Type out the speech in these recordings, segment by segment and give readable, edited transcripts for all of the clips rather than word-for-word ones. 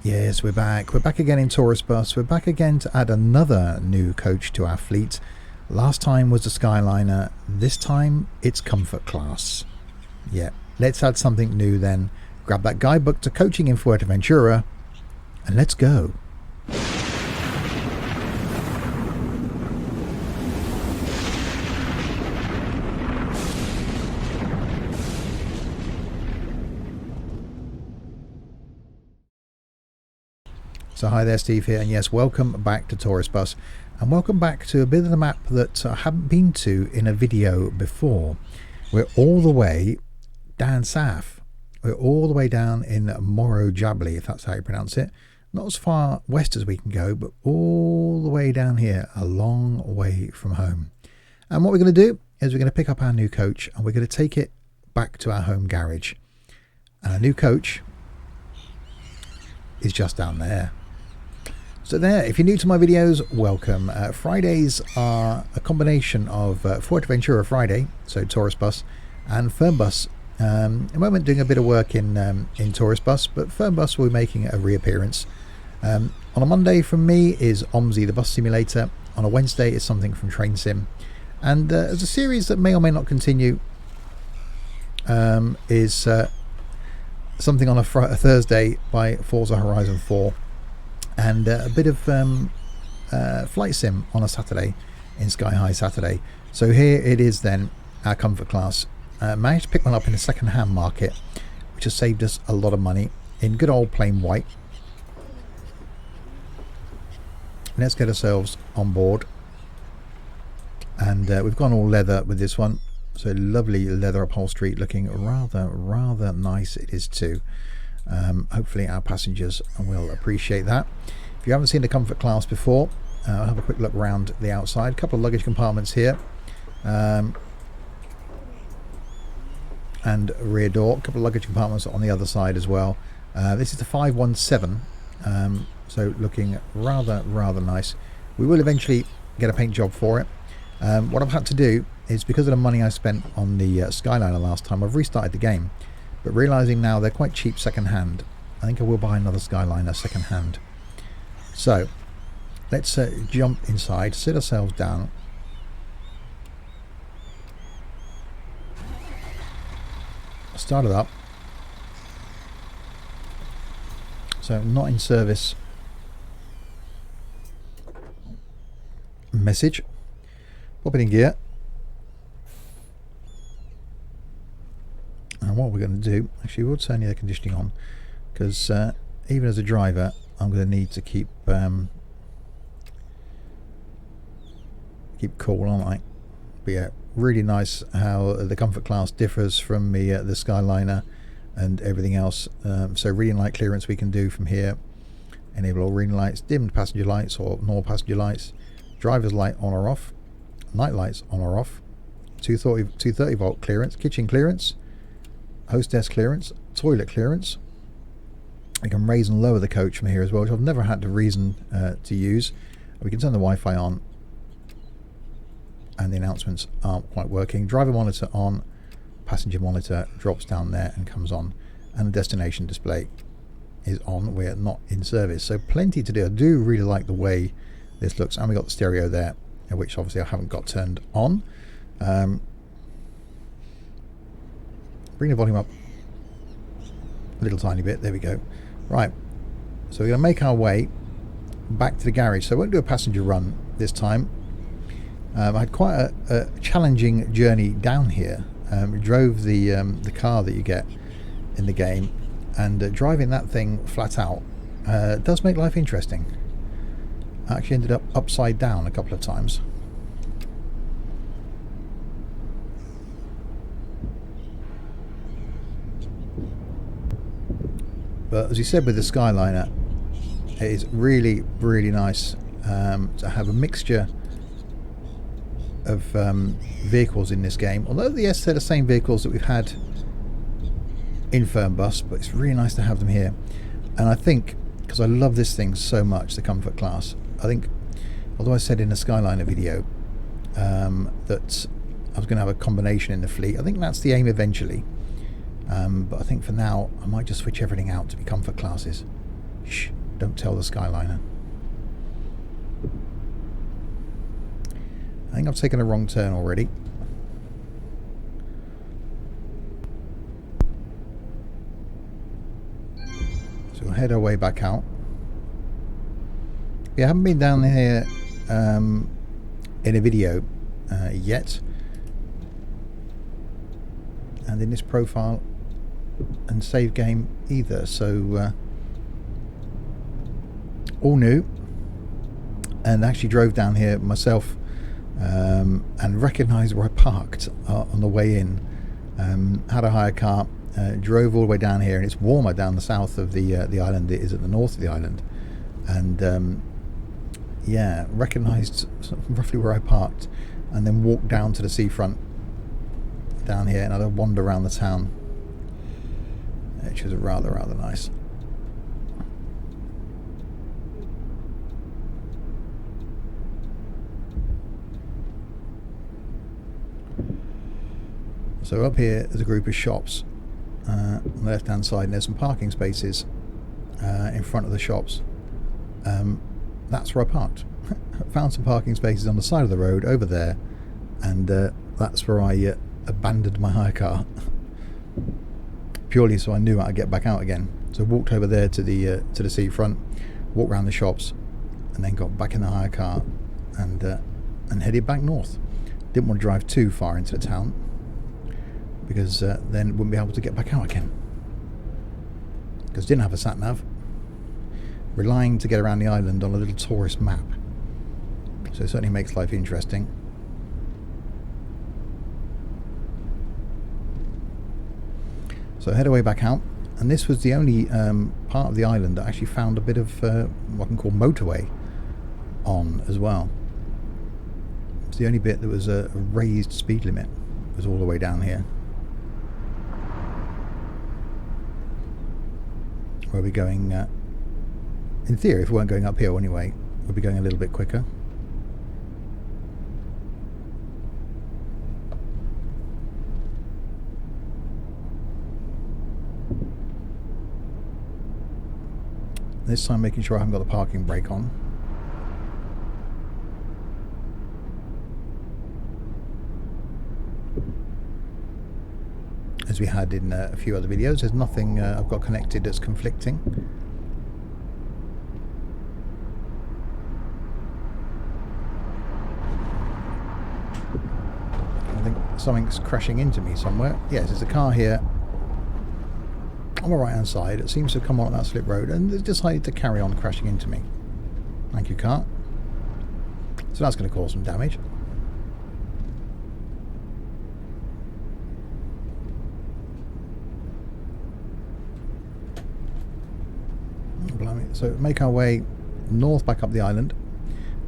Yes, we're back. We're back again in Taurus Bus. We're back again to add another new coach to our fleet. Last time was the Skyliner. This time it's Comfort Class. Yeah, let's add something new then. Grab that guidebook to coaching in Fuerteventura and let's go. So hi there, Steve here, and yes, welcome back to Taurus Bus, and welcome back to a bit of the map that I haven't been to in a video before. We're all the way down south. We're all the way down in Morro Jabli, if that's how you pronounce it. Not as far west as we can go, but all the way down here, a long way from home. And what we're going to do is we're going to pick up our new coach and we're going to take it back to our home garage. And our new coach is just down there. So there, if you're new to my videos, welcome. Fridays are a combination of Fuerteventura Friday, so Taurus Bus, and Fernbus. At the moment doing a bit of work in Taurus Bus, but Fernbus will be making a reappearance. On a Monday from me is OMSI the bus simulator. On a Wednesday is something from Train Sim. And as a series that may or may not continue is something on a Thursday by Forza Horizon 4. And a bit of flight sim on a Saturday in Sky High Saturday. So here it is then, our Comfort Class. Managed to pick one up in the second-hand market, which has saved us a lot of money in good old plain white. Let's get ourselves on board. And we've gone all leather with this one. So lovely leather upholstery, looking rather nice it is too. Hopefully our passengers will appreciate that. If you haven't seen the Comfort Class before, I'll have a quick look around the outside. A couple of luggage compartments here, and rear door. A couple of luggage compartments on the other side as well. This is the 517, so looking rather nice. We will eventually get a paint job for it. What I've had to do is, because of the money I spent on the Skyliner last time, I've restarted the game. But realising now they're quite cheap second hand, I think I will buy another Skyliner second hand. So let's jump inside, sit ourselves down. Start it up. So not in service message. Pop it in gear. And what we're going to do, actually we'll turn the air conditioning on, because even as a driver I'm going to need to keep cool, aren't I? But yeah, really nice how the Comfort Class differs from the Skyliner and everything else. So reading light clearance we can do from here. Enable all reading lights, dimmed passenger lights or normal passenger lights, driver's light on or off, night lights on or off, 230 volt clearance, kitchen clearance, hostess clearance, toilet clearance. We can raise and lower the coach from here as well, which I've never had the reason to use. We can turn the Wi-Fi on, and the announcements aren't quite working. Driver monitor on, passenger monitor drops down there and comes on, and the destination display is on. We're not in service, so plenty to do. I do really like the way this looks, and we got the stereo there, which obviously I haven't got turned on. Bring the volume up a little tiny bit. There we go. Right, so we're going to make our way back to the garage. So I won't do a passenger run this time. I had quite a challenging journey down here. We drove the car that you get in the game, and driving that thing flat out does make life interesting. I actually ended up upside down a couple of times. But as you said with the Skyliner, it is really nice to have a mixture of vehicles in this game. Although yes, they're the same vehicles that we've had in Fernbus, but it's really nice to have them here. And I think, because I love this thing so much, the Comfort Class, I think, although I said in the Skyliner video that I was going to have a combination in the fleet, I think that's the aim eventually. But I think for now I might just switch everything out to be Comfort Classes. Shh, don't tell the Skyliner. I think I've taken a wrong turn already. So we'll head our way back out. Yeah, I haven't been down here in a video yet. And in this profile and save game either. So all new. And actually drove down here myself and recognised where I parked on the way in. Had a hire car, drove all the way down here, and it's warmer down the south of the island than it is at the north of the island. And yeah, recognised roughly where I parked, and then walked down to the seafront down here, and I had a wander around the town, which was rather nice. So up here there's a group of shops on the left hand side, and there's some parking spaces in front of the shops. That's where I parked. Found some parking spaces on the side of the road over there, and that's where I abandoned my hire car, purely so I knew how to get back out again. So walked over there to the seafront, walked around the shops, and then got back in the hire car and headed back north. Didn't want to drive too far into the town, because then wouldn't be able to get back out again, because didn't have a sat nav, relying to get around the island on a little tourist map. So it certainly makes life interesting. So I head away back out, and this was the only part of the island that actually found a bit of what I can call motorway on as well. It's the only bit that was a raised speed limit, was all the way down here. We'll be going, in theory, if we weren't going uphill anyway, we'll be going a little bit quicker. This time making sure I haven't got the parking brake on. As we had in a few other videos, there's nothing I've got connected that's conflicting. I think something's crashing into me somewhere. Yes, there's a car here on the right hand side. It seems to have come on that slip road and it's decided to carry on crashing into me. Thank you, car. So that's going to cause some damage. So make our way north back up the island.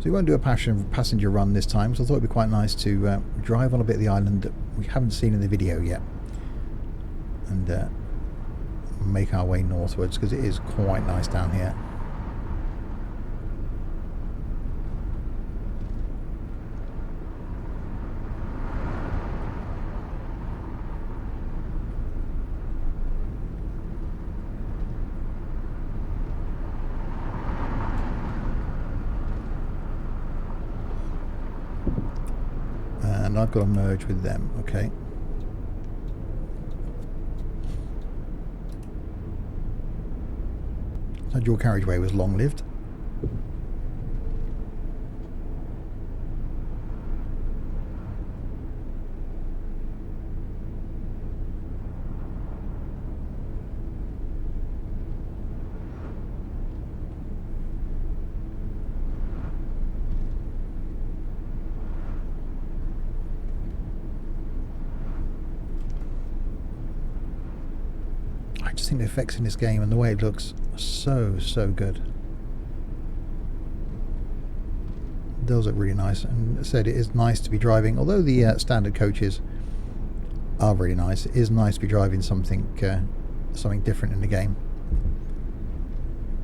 So we won't do a passenger run this time, so I thought it'd be quite nice to drive on a bit of the island that we haven't seen in the video yet, and make our way northwards, because it is quite nice down here. And I've got to merge with them, okay. That dual carriageway was long-lived. I just think the effects in this game and the way it looks are so good. It does look really nice, and as I said, it is nice to be driving, although the standard coaches are really nice. It is nice to be driving something different in the game,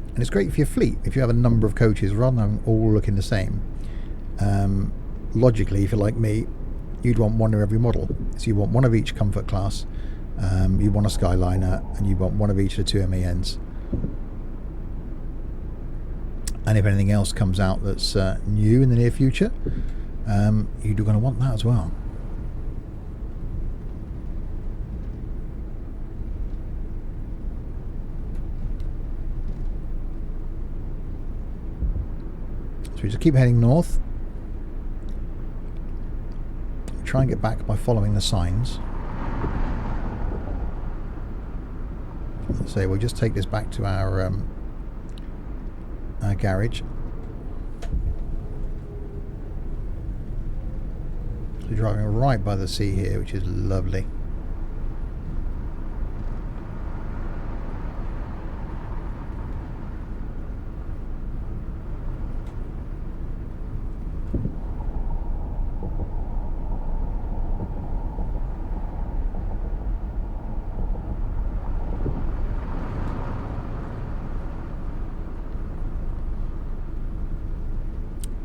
and it's great for your fleet if you have a number of coaches rather than all looking the same. Logically, if you're like me, you'd want one of every model, so you want one of each comfort class. You want a Skyliner, and you want one of each of the two MENs. And if anything else comes out that's new in the near future, you're going to want that as well. So we just keep heading north. Try and get back by following the signs. So we'll just take this back to our garage. So we're driving right by the sea here, which is lovely.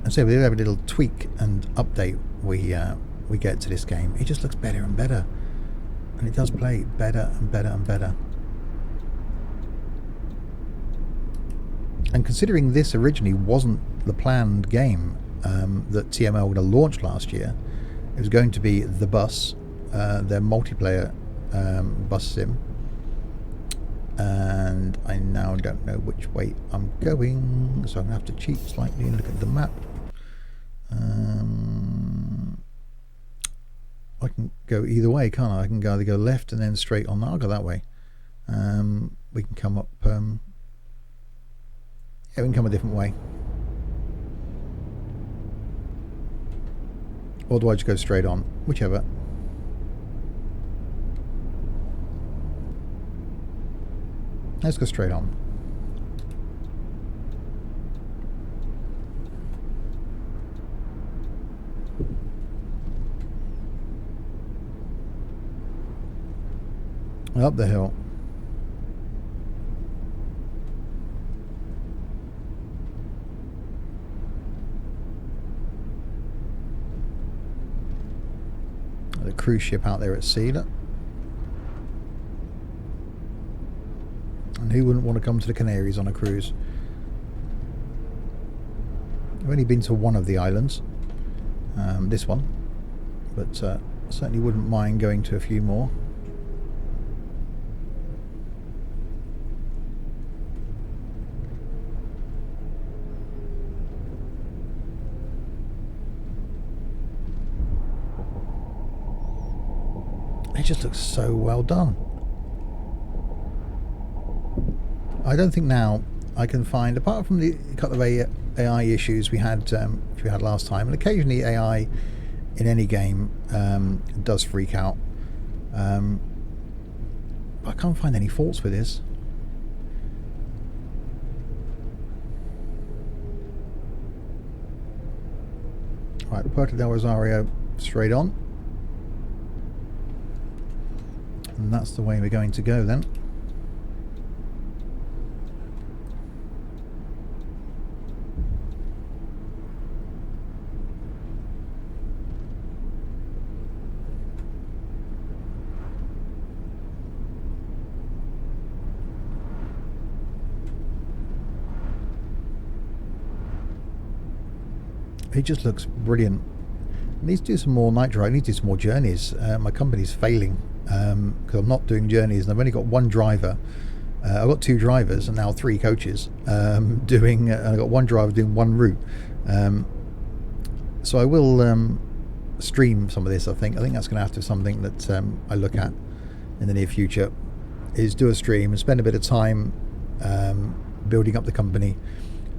So with every little tweak and update we get to this game, it just looks better and better, and it does play better and better and better. And considering this originally wasn't the planned game that TML would have launched last year, it was going to be The Bus, their multiplayer bus sim, and I now don't know which way I'm going, so I'm going to have to cheat slightly and look at the map. I can go either way, can't I? I can either go left and then straight on. I'll go that way. We can come up. Yeah, we can come a different way. Or do I just go straight on? Whichever. Let's go straight on. Up the hill. The cruise ship out there at sea. Look. And who wouldn't want to come to the Canaries on a cruise? I've only been to one of the islands, this one, but certainly wouldn't mind going to a few more. It just looks so well done. I don't think now I can find, apart from the couple of AI issues we had last time, and occasionally AI in any game does freak out. But I can't find any faults with this. Right, Puerto del Rosario straight on. And that's the way we're going to go then. It just looks brilliant. I need to do some more Nitro. I need to do some more journeys. My company's failing because I'm not doing journeys, and I've only got one driver. I've got two drivers and now three coaches doing. I've got one driver doing one route. So I will stream some of this. I think that's going to have to be something that I look at in the near future. Is do a stream and spend a bit of time building up the company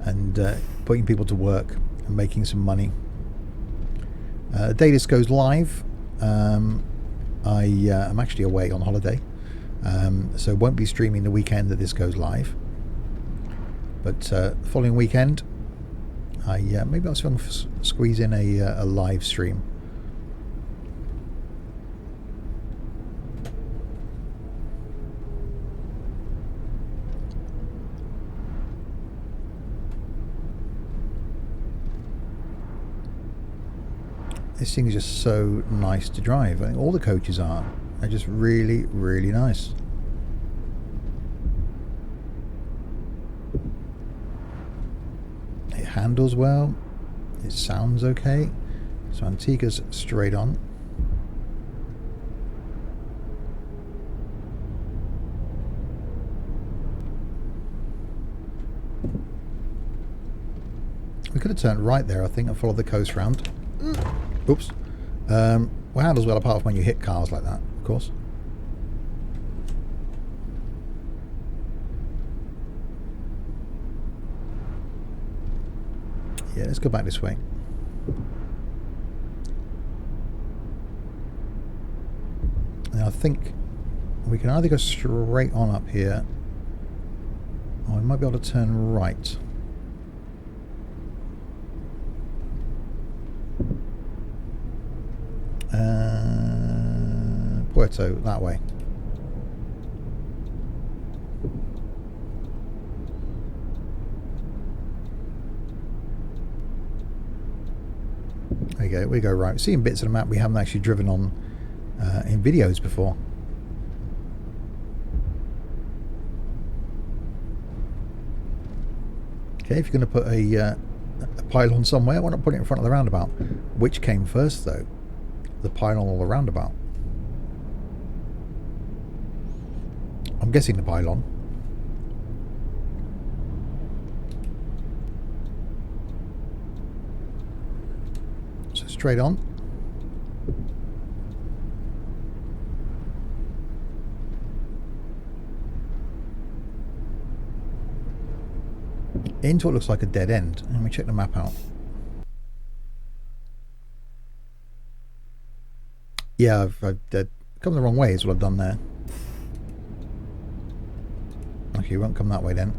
and putting people to work and making some money. The day this goes live, I'm actually away on holiday, so won't be streaming the weekend that this goes live. But the following weekend, maybe I'll squeeze in a live stream. This thing is just so nice to drive. I think all the coaches are. They're just really, really nice. handles well. It sounds okay. So Antigua's straight on. We could have turned right there, I think, and followed the coast round. Oops. Well, handles well apart from when you hit cars like that, of course. Yeah, let's go back this way. Now I think we can either go straight on up here, or we might be able to turn right. Puerto, that way. There you go, we go right. Seeing bits of the map we haven't actually driven on in videos before. Okay, if you're going to put a pylon somewhere, why not put it in front of the roundabout? Which came first though? The pylon or the roundabout? I'm guessing the pylon. So straight on. Into what looks like a dead end. Let me check the map out. Yeah, I've come the wrong way is what I've done there. Okay, you won't come that way then.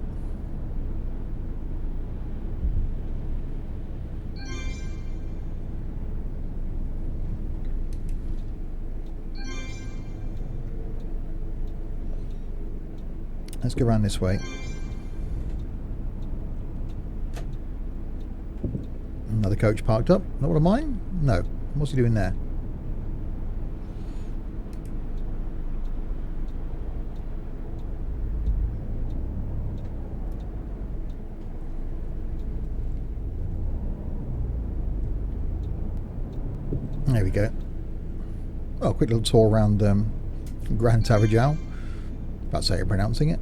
Let's go around this way. Another coach parked up. Not one of mine? No. What's he doing there? There we go. Oh, quick little tour around Gran Tarajal. That's how you're pronouncing it.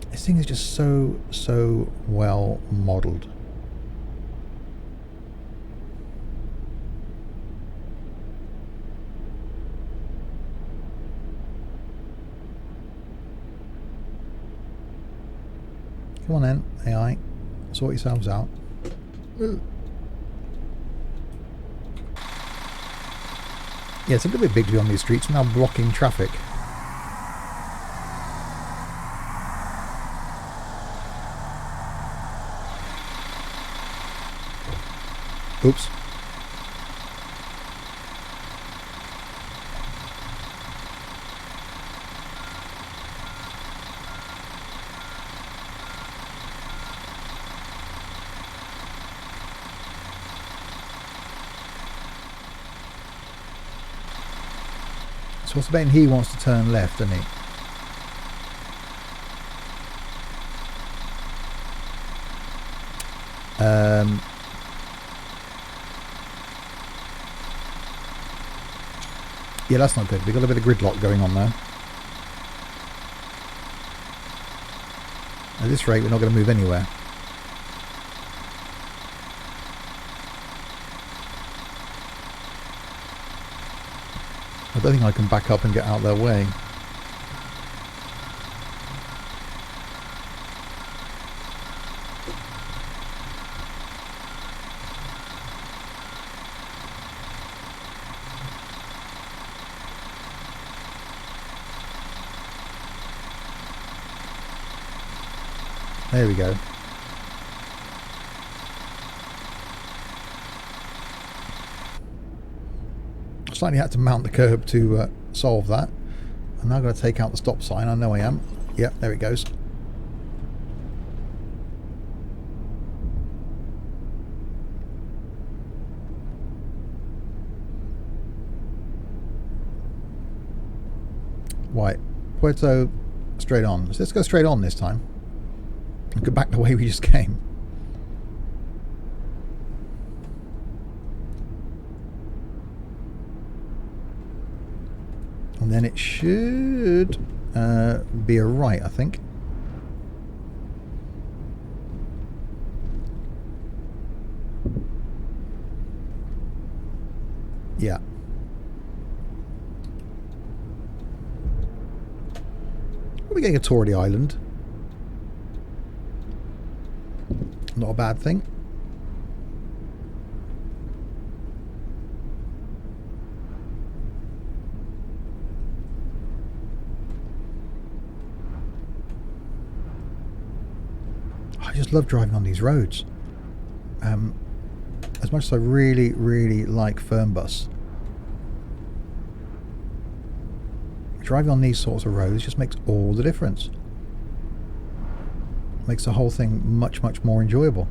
This thing is just so well modelled. Come on then, AI. Sort yourselves out. Yeah, it's a little bit big on these streets, now blocking traffic. Oops. So what's the betting he wants to turn left, doesn't he? Yeah, that's not good. We've got a bit of gridlock going on there. At this rate, we're not going to move anywhere. I don't think I can back up and get out of their way. There we go. Slightly had to mount the curb to solve that. I'm now going to take out the stop sign. I know I am. Yep, there it goes. Right, Puerto, straight on. So let's go straight on this time. And go back the way we just came. And then it should be a right, I think. Yeah. We're getting a tour of the island. Not a bad thing. I just love driving on these roads. As much as I really, really like Fernbus, driving on these sorts of roads just makes all the difference. Makes the whole thing much, much more enjoyable.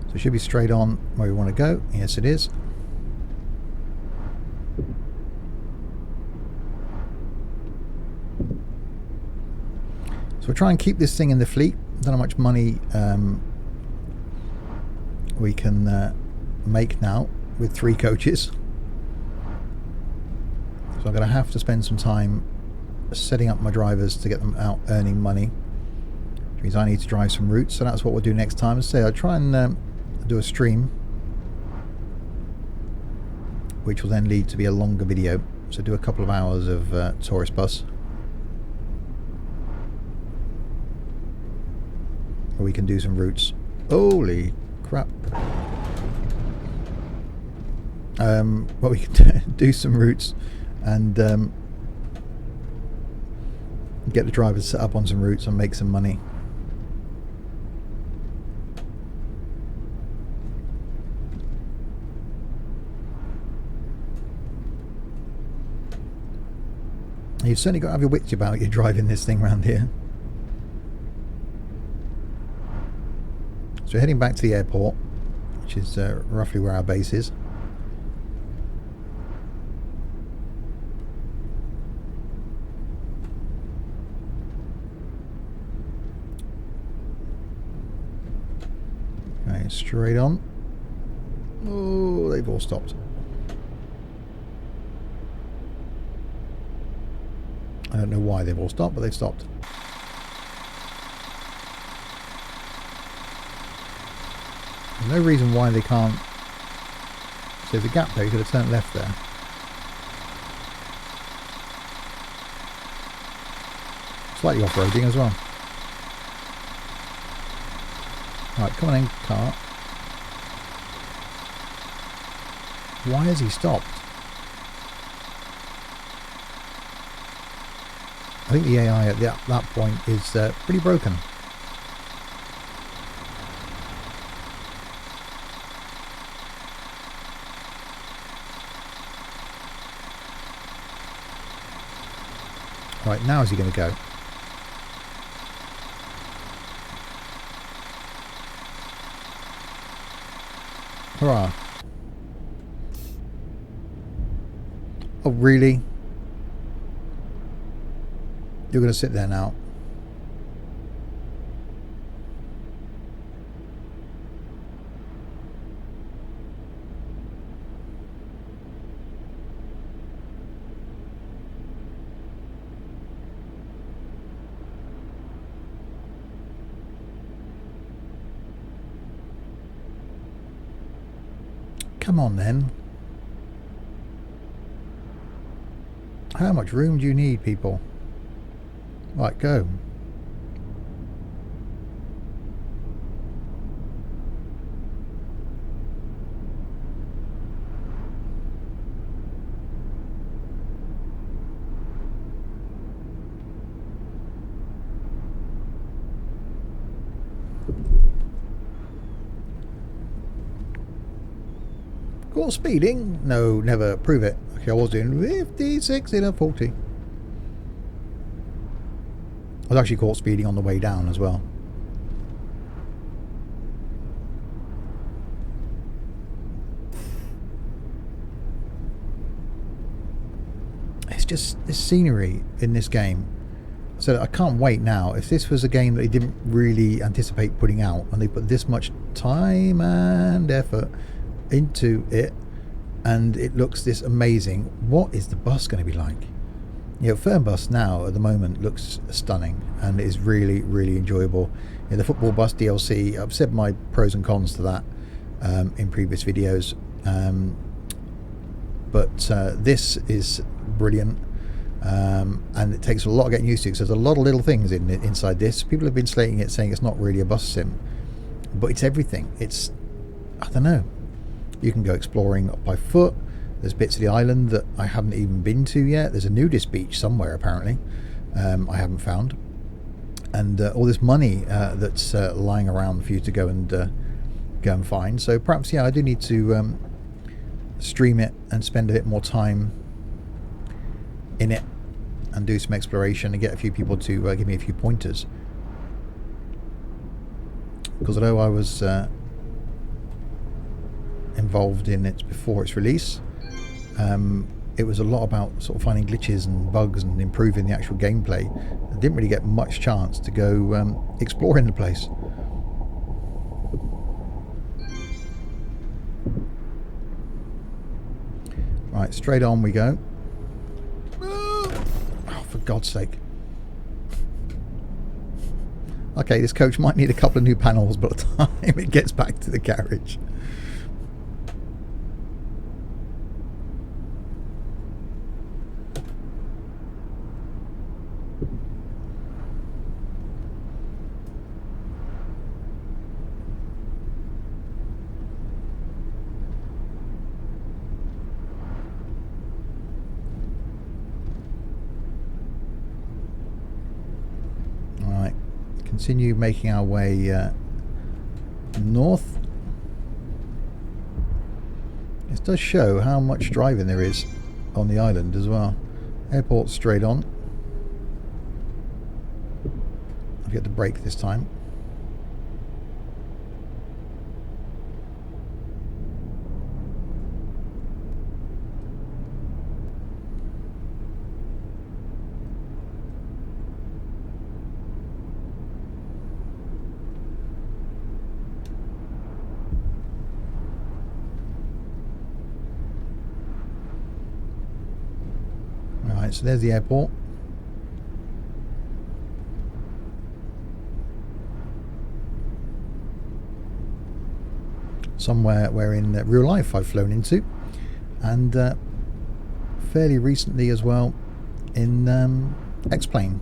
So it should be straight on where we want to go. Yes, it is. So we'll try and keep this thing in the fleet. Don't know how much money we can make now with 3 coaches. So I'm going to have to spend some time setting up my drivers to get them out earning money, which means I need to drive some routes. So that's what we'll do next time. As I say, I'll try and do a stream, which will then lead to be a longer video. So do a couple of hours of tourist bus, where we can do some routes. Holy crap. Well, we can do some routes and get the drivers set up on some routes and make some money. You've certainly got to have your wits about you driving this thing around here. So we're heading back to the airport, which is roughly where our base is. Okay, straight on. Oh, they've all stopped. I don't know why they've all stopped, but they've stopped. There's no reason why they can't. So there's a gap there, you could have turned left there. Slightly off-roading as well. Right, come on in, car. Why has he stopped? I think the AI at that point is pretty broken. Right, now is he going to go? Hurrah. Oh, really? You're going to sit there now? Come on then. How much room do you need, people? Right, go. Caught speeding? No, never. Prove it. Actually, I was doing 56 in a 40. I was actually caught speeding on the way down as well. It's just this scenery in this game. So I can't wait now. If this was a game that they didn't really anticipate putting out, and they put this much time and effort into it, and it looks this amazing, what is the bus going to be like? You know, Fernbus now at the moment looks stunning and is really, really enjoyable. The Football Bus DLC, I've said my pros and cons to that in previous videos, but this is brilliant. And it takes a lot of getting used to, because there's a lot of little things inside this. People have been slating it, saying it's not really a bus sim, but it's everything. It's, I don't know, you can go exploring by foot. There's bits of the island that I haven't even been to yet. There's a nudist beach somewhere apparently, I haven't found, and all this money that's lying around for you to go and find. So perhaps, yeah, I do need to stream it and spend a bit more time in it and do some exploration and get a few people to give me a few pointers, because although I was involved in it before its release, it was a lot about sort of finding glitches and bugs and improving the actual gameplay. I didn't really get much chance to go exploring the place. Right, straight on we go. For God's sake. Okay, this coach might need a couple of new panels by the time it gets back to the garage. Continue making our way north. This does show how much driving there is on the island as well. Airport straight on. I've got to brake this time. So there's the airport. Somewhere where in real life I've flown into, and fairly recently as well in X-Plane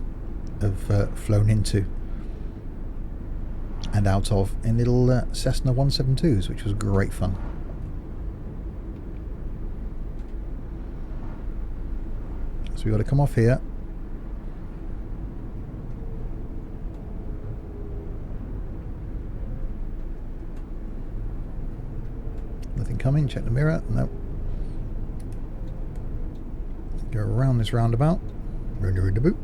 have flown into and out of in little Cessna 172s, which was great fun. So we've got to come off here. Nothing coming. Check the mirror. Nope. Go around this roundabout. Round the boot.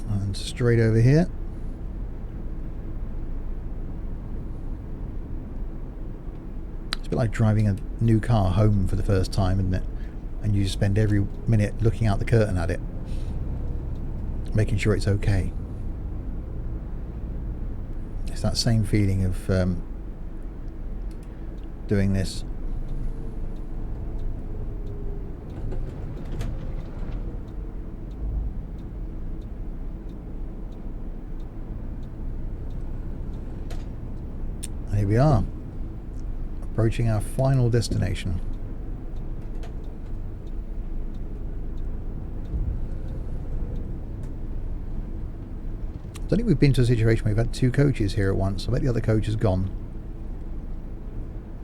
And straight over here. It's a bit like driving a new car home for the first time, isn't it? And you just spend every minute looking out the curtain at it, making sure it's okay. It's that same feeling of doing this. And here we are, approaching our final destination. I don't think we've been to a situation where we've had two coaches here at once. I bet the other coach is gone.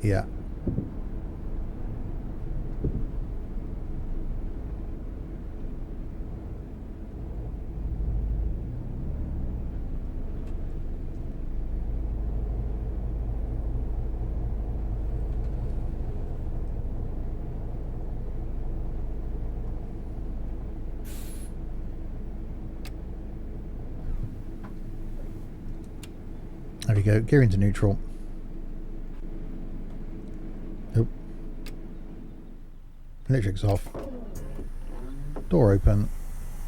Yeah. There we go, gear into neutral. Nope. Electric's off. Door open.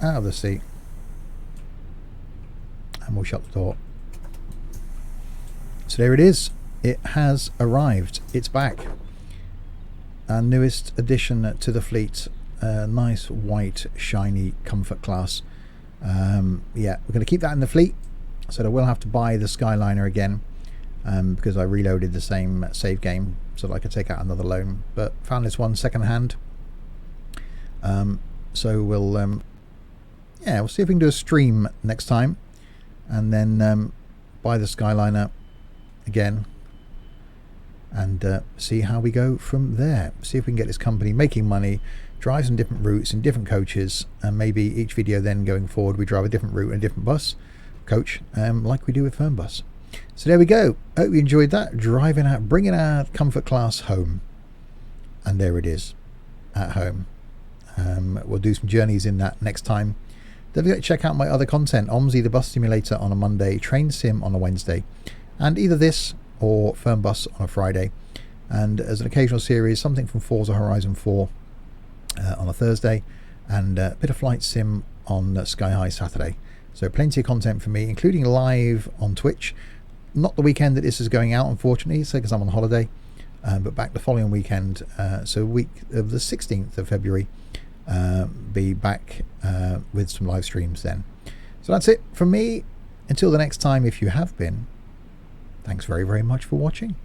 Out of the seat. And we'll shut the door. So there it is. It has arrived. It's back. Our newest addition to the fleet. Nice white shiny Comfort class. Yeah, we're going to keep that in the fleet. So I will have to buy the Skyliner again. Because I reloaded the same save game so that I could take out another loan. But found this one second hand. So we'll yeah, we'll see if we can do a stream next time, and then buy the Skyliner again, and see how we go from there. See if we can get this company making money, drive some different routes in different coaches, and maybe each video then going forward we drive a different route and a different bus coach, like we do with Fernbus. So there we go. Hope you enjoyed that. Driving out, bringing our Comfort class home, and there it is at home. We'll do some journeys in that next time. Don't forget to check out my other content. OMSI the bus simulator on a Monday, Train Sim on a Wednesday, and either this or Fernbus on a Friday, and as an occasional series something from Forza Horizon 4 on a Thursday, and a bit of Flight Sim on Sky High Saturday. So plenty of content for me, including live on Twitch. Not the weekend that this is going out, unfortunately, so because I'm on holiday, but back the following weekend, so week of the 16th of February, be back with some live streams then. So that's it from me. Until the next time, if you have been, thanks very, very much for watching.